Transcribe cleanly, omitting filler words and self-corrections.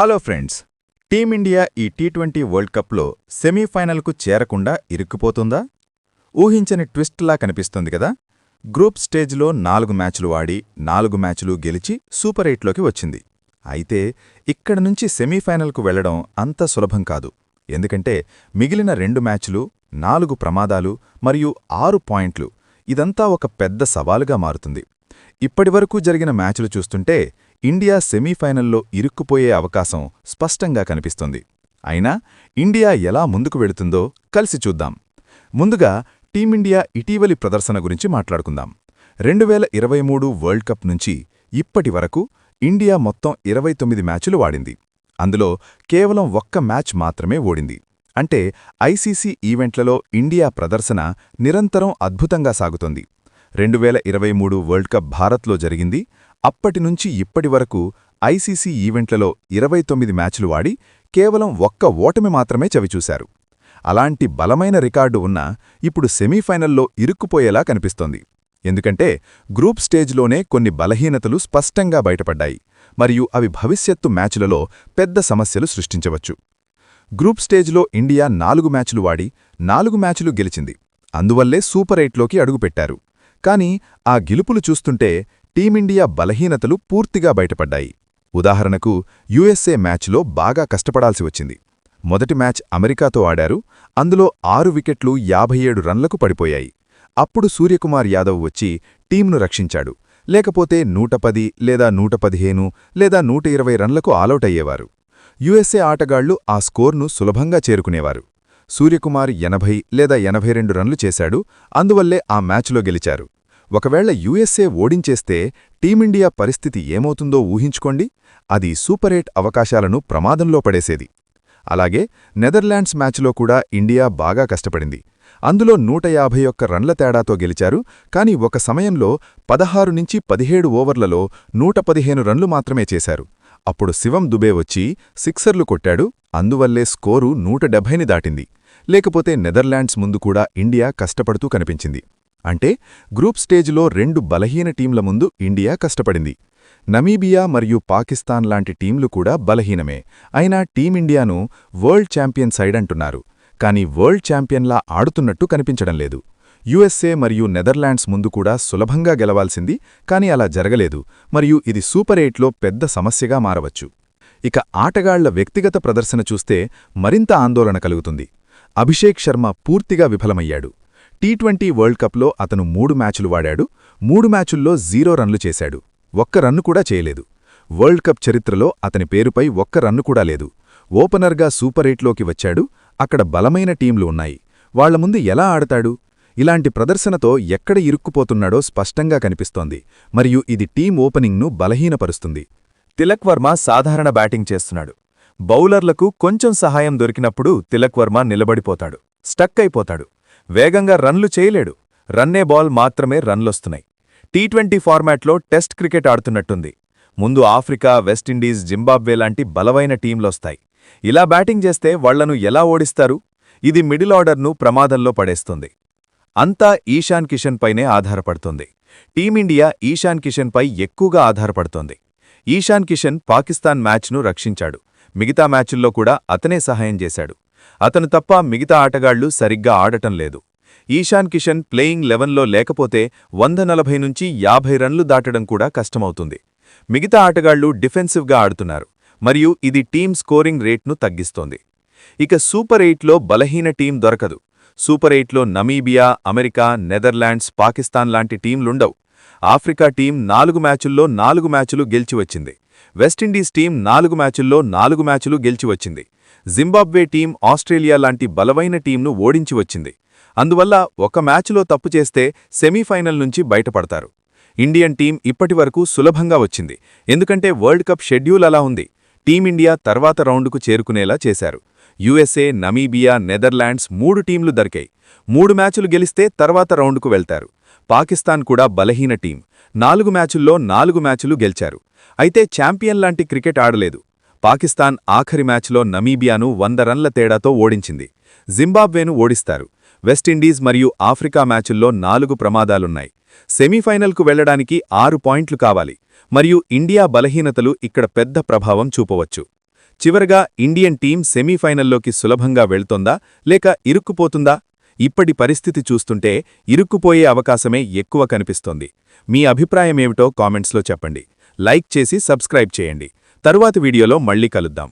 Hello friends, team India ఈ T20 world కప్లో సెమీఫైనల్కు చేరకుండా ఇరుక్కుపోతుందా? ఊహించని ట్విస్ట్లా కనిపిస్తుంది కదా. గ్రూప్ స్టేజ్లో 4 మ్యాచ్లు ఆడి 4 మ్యాచ్లు గెలిచి సూపర్ 8లోకి వచ్చింది. అయితే ఇక్కడ నుంచి సెమీఫైనల్కు వెళ్లడం అంత సులభం కాదు. ఎందుకంటే మిగిలిన 2 మ్యాచ్లు, 4 ప్రమాదాలు మరియు 6 పాయింట్లు, ఇదంతా ఒక పెద్ద సవాలుగా మారుతుంది. ఇప్పటివరకు జరిగిన మ్యాచ్లు చూస్తుంటే ఇండియా సెమీఫైనల్లో ఇరుక్కుపోయే అవకాశం స్పష్టంగా కనిపిస్తుంది. అయినా ఇండియా ఎలా ముందుకు వెళుతుందో కలిసి చూద్దాం. ముందుగా టీమిండియా ఇటీవలి ప్రదర్శన గురించి మాట్లాడుకుందాం. 2023 వరల్డ్ కప్ నుంచి ఇప్పటి వరకు ఇండియా మొత్తం 29 మ్యాచ్లు ఆడింది. అందులో కేవలం 1 మ్యాచ్ మాత్రమే ఓడింది. అంటే ఐసీసీ ఈవెంట్లలో ఇండియా ప్రదర్శన నిరంతరం అద్భుతంగా సాగుతోంది. 2023 వరల్డ్ కప్ భారత్లో జరిగింది. అప్పటినుంచి ఇప్పటివరకు ఐసీసీ ఈవెంట్లలో 29 మ్యాచ్లు ఆడి కేవలం 1 ఓటమి మాత్రమే చవిచూశారు. అలాంటి బలమైన రికార్డు ఉన్నా ఇప్పుడు సెమీఫైనల్లో ఇరుక్కుపోయేలా కనిపిస్తోంది. ఎందుకంటే గ్రూప్ స్టేజ్లోనే కొన్ని బలహీనతలు స్పష్టంగా బయటపడ్డాయి మరియు అవి భవిష్యత్తు మ్యాచ్లలో పెద్ద సమస్యలు సృష్టించవచ్చు. గ్రూప్ స్టేజ్లో ఇండియా 4 మ్యాచ్లు ఆడి 4 మ్యాచ్లు గెలిచింది. అందువల్లే సూపర్ 8లోకి అడుగుపెట్టారు. కానీ ఆ గెలుపులు చూస్తుంటే టీమిండియా బలహీనతలు పూర్తిగా బయటపడ్డాయి. ఉదాహరణకు యుఎస్ఏ మ్యాచ్లో బాగా కష్టపడాల్సి వచ్చింది. మొదటి మ్యాచ్ అమెరికాతో ఆడారు. అందులో 6 వికెట్లు 57 రన్లకు పడిపోయాయి. అప్పుడు సూర్యకుమార్ యాదవ్ వచ్చి టీంను రక్షించాడు. లేకపోతే 110 లేదా 115 లేదా 120 రన్లకు ఆలౌట్ అయ్యేవారు. యుఎస్ఏ ఆటగాళ్లు ఆ స్కోర్ను సులభంగా చేరుకునేవారు. సూర్యకుమార్ 80 లేదా 82 రన్లు చేశాడు. అందువల్లే ఆ మ్యాచ్లో గెలిచారు. ఒకవేళ యుఎస్ఏ ఓడించేస్తే టీమిండియా పరిస్థితి ఏమవుతుందో ఊహించుకోండి. అది సూపర్ 8 అవకాశాలను ప్రమాదంలో పడేసేది. అలాగే నెదర్లాండ్స్ మ్యాచ్లో కూడా ఇండియా బాగా కష్టపడింది. అందులో 151 రన్ల తేడాతో గెలిచారు. కానీ ఒక సమయంలో 16 నుంచి 17 ఓవర్లలో 115 రన్లు మాత్రమే చేశారు. అప్పుడు శివం దుబే వచ్చి సిక్సర్లు కొట్టాడు. అందువల్లే స్కోరు 170ని దాటింది. లేకపోతే నెదర్లాండ్స్ ముందు కూడా ఇండియా కష్టపడుతూ కనిపించింది. అంటే గ్రూప్ స్టేజ్లో 2 బలహీన టీంల ముందు ఇండియా కష్టపడింది. నమీబియా మరియు పాకిస్తాన్ లాంటి టీంలు కూడా బలహీనమే. అయినా టీమిండియాను వరల్డ్ ఛాంపియన్ సైడ్ అంటున్నారు. కానీ వరల్డ్ ఛాంపియన్లా ఆడుతున్నట్టు కనిపించడం లేదు. యుఎస్ఏ మరియు నెదర్లాండ్స్ ముందు కూడా సులభంగా గెలవాల్సింది. కానీ అలా జరగలేదు మరియు ఇది సూపర్ 8లో పెద్ద సమస్యగా మారవచ్చు. ఇక ఆటగాళ్ల వ్యక్తిగత ప్రదర్శన చూస్తే మరింత ఆందోళన కలుగుతుంది. అభిషేక్ శర్మ పూర్తిగా విఫలమయ్యాడు. టీ20 వరల్డ్ కప్లో అతను 3 మ్యాచ్లు ఆడాడు. 3 మ్యాచుల్లో 0 రన్లు చేశాడు. 1 రన్ను కూడా చేయలేదు. వరల్డ్ కప్ చరిత్రలో అతని పేరుపై 1 రన్ను కూడా లేదు. ఓపెనర్గా సూపర్ 8లోకి వచ్చాడు. అక్కడ బలమైన టీంలు ఉన్నాయి. వాళ్ల ముందు ఎలా ఆడతాడు? ఇలాంటి ప్రదర్శనతో ఎక్కడ ఇరుక్కుపోతున్నాడో స్పష్టంగా కనిపిస్తోంది. మరియు ఇది టీం ఓపెనింగ్ను బలహీనపరుస్తుంది. తిలక్ వర్మ సాధారణ బ్యాటింగ్ చేస్తున్నాడు. బౌలర్లకు కొంచెం సహాయం దొరికినప్పుడు తిలక్ వర్మ నిలబడిపోతాడు, స్టక్ అయిపోతాడు. వేగంగా రన్లు చేయలేడు. రన్నే బాల్ మాత్రమే రన్లొస్తున్నాయి. టీ20 ఫార్మాట్లో టెస్ట్ క్రికెట్ ఆడుతున్నట్టుంది. ముందు ఆఫ్రికా, వెస్టిండీస్, జింబాబ్వే లాంటి బలమైన టీంలొస్తాయి. ఇలా బ్యాటింగ్ చేస్తే వాళ్లను ఎలా ఓడిస్తారు? ఇది మిడిల్ ఆర్డర్ను ప్రమాదంలో పడేస్తుంది. అంతా ఈశాన్ కిషన్ పైనే ఆధారపడుతుంది. టీమిండియా ఈశాన్ కిషన్ పై ఎక్కువగా ఆధారపడుతోంది. ఈశాన్ కిషన్ పాకిస్తాన్ మ్యాచ్ను రక్షించాడు. మిగతా మ్యాచుల్లో కూడా అతనే సహాయం చేశాడు. అతను తప్ప మిగతా ఆటగాళ్లు సరిగ్గా ఆడటం లేదు. ఈశాన్ కిషన్ ప్లేయింగ్ 11లో లేకపోతే 140 నుంచి 50 రన్లు దాటడం కూడా కష్టమవుతుంది. మిగతా ఆటగాళ్లు డిఫెన్సివ్గా ఆడుతున్నారు మరియు ఇది టీమ్ స్కోరింగ్ రేట్ను తగ్గిస్తోంది. ఇక సూపర్ 8లో బలహీన టీం దొరకదు. సూపర్ 8లో నమీబియా, అమెరికా, నెదర్లాండ్స్, పాకిస్తాన్ లాంటి టీంలుండవు. ఆఫ్రికా టీం 4 మ్యాచుల్లో 4 మ్యాచులు గెలిచివచ్చింది. వెస్టిండీస్ టీం 4 మ్యాచుల్లో 4 మ్యాచులు గెలిచివచ్చింది. జింబాబ్వే టీం ఆస్ట్రేలియా లాంటి బలమైన టీంను ఓడించి వచ్చింది. అందువల్ల ఒక మ్యాచ్లో తప్పు చేస్తే సెమీఫైనల్ నుంచి బయటపడతారు. ఇండియన్ టీం ఇప్పటివరకు సులభంగా వచ్చింది. ఎందుకంటే వరల్డ్ కప్ షెడ్యూల్ అలా ఉంది. టీమిండియా తర్వాత రౌండ్కు చేరుకునేలా చేశారు. యుఎస్ఏ, నమీబియా, నెదర్లాండ్స్ 3 టీంలు దొరికాయి. 3 మ్యాచులు గెలిస్తే తర్వాత రౌండ్కు వెళ్తారు. పాకిస్తాన్ కూడా బలహీన టీం. 4 మ్యాచుల్లో 4 మ్యాచులు గెలిచారు. అయితే ఛాంపియన్ లాంటి క్రికెట్ ఆడలేదు. పాకిస్తాన్ ఆఖరి మ్యాచ్లో నమీబియాను 100 రన్ల తేడాతో ఓడించింది. జింబాబ్వేను ఓడిస్తారు. వెస్టిండీస్ మరియు ఆఫ్రికా మ్యాచుల్లో 4 ప్రమాదాలున్నాయి. సెమీఫైనల్కు వెళ్లడానికి 6 పాయింట్లు కావాలి. మరియు ఇండియా బలహీనతలు ఇక్కడ పెద్ద ప్రభావం చూపవచ్చు. చివరగా ఇండియన్ టీం సెమీఫైనల్లోకి సులభంగా వెళ్తోందా లేక ఇరుక్కుపోతుందా? ఇప్పటి పరిస్థితి చూస్తుంటే ఇరుక్కుపోయే అవకాశమే ఎక్కువ కనిపిస్తోంది. మీ అభిప్రాయమేమిటో కామెంట్స్లో చెప్పండి. లైక్ చేసి సబ్స్క్రైబ్ చేయండి. తరువాతి వీడియోలో మళ్ళీ కలుద్దాం.